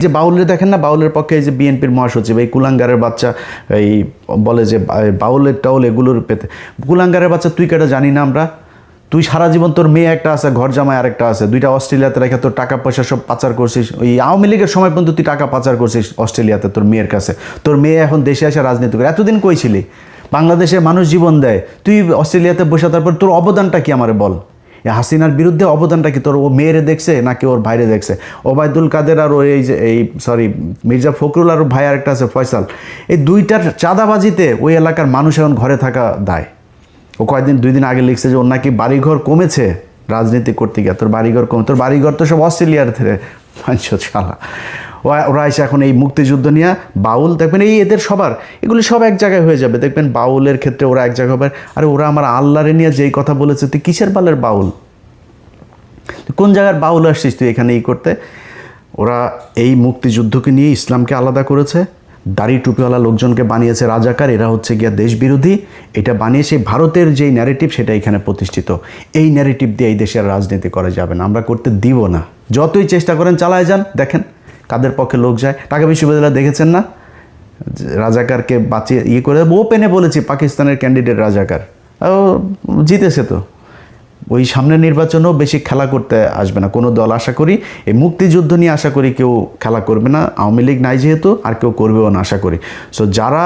যে বাউলের দেখেন না, বাউলের পক্ষে এই যে বিএনপির মহাসচিব এই কুলাঙ্গারের বাচ্চা এই বলে যে বাউলের টাউল এগুলোর পেতে, কুলাঙ্গারের বাচ্চা তুই কেটা জানি না আমরা? তুই সারা জীবন তোর মেয়ে একটা আছে, ঘর জামাই আরেকটা আছে, দুইটা অস্ট্রেলিয়াতে রেখে তোর টাকা পয়সা সব পাচার করছিস। ওই আওয়ামী লীগের সময় পর্যন্ত তুই টাকা পাচার করছিস অস্ট্রেলিয়াতে তোর মেয়ের কাছে। তোর মেয়ে এখন দেশে এসে রাজনীতি করে। এতদিন কই ছিলি? বাংলাদেশে মানুষ জীবন দেয়, তুই অস্ট্রেলিয়াতে বসে, তারপর তোর অবদানটা কি আমারে বল? হাসিনার বিরুদ্ধে অবদানটা কি তোর? ও মেয়েরে দেখছে নাকি ওর ভাইরে দেখছে? ওবায়দুল কাদের আর ওই যে মির্জা ফখরুল আর ভাই আরেকটা আছে ফয়সাল, এই দুইটার চাঁদাবাজিতে ওই এলাকার মানুষ এখন ঘরে থাকা দায়। ও কয়েকদিন 2 দিন আগে লিখছে যে ওর নাকি বাড়িঘর কমেছে রাজনীতি করতে গিয়ে। তোর বাড়িঘর কমে? তোর বাড়িঘর তো সব অস্ট্রেলিয়ার থেকে শালা। ওরা এসে এখন এই মুক্তিযুদ্ধ নিয়ে বাউল দেখবেন, এই এদের সবার এগুলি সব এক জায়গায় হয়ে যাবে দেখবেন। বাউলের ক্ষেত্রে ওরা এক জায়গায় হবে। আরে ওরা আমার আল্লাহরে নিয়ে যেই কথা বলেছে, তুই কিসের বালের বাউল? কোন জায়গার বাউল আসছিস তুই এখানে এই করতে? ওরা এই মুক্তিযুদ্ধকে নিয়ে ইসলামকে আলাদা করেছে, দাড়ি টুপিওয়ালা লোকজনকে বানিয়েছে রাজাকার, এরা হচ্ছে গিয়া দেশ বিরোধী। এটা বানিয়ে সেই ভারতের যেই ন্যারেটিভ সেটা এখানে প্রতিষ্ঠিত। এই ন্যারেটিভ দিয়ে এই দেশের রাজনীতি করা যাবে না, আমরা করতে দিব না। যতই চেষ্টা করেন চালায় যান, দেখেন কাদের পক্ষে লোক যায়। ঢাকা বিশ্ববিদ্যালয় দেখেছেন না, রাজাকারকে বাঁচিয়ে করে ওপেনে বলেছি পাকিস্তানের ক্যান্ডিডেট রাজাকার, ও জিতেছে। তো ওই সামনের নির্বাচনেও বেশি খেলা করতে আসবে না কোনো দল, আশা করি। এই মুক্তিযুদ্ধ নিয়ে আশা করি কেউ খেলা করবে না, আওয়ামী লীগ নাই যেহেতু, আর কেউ করবেও না আশা করি। সো যারা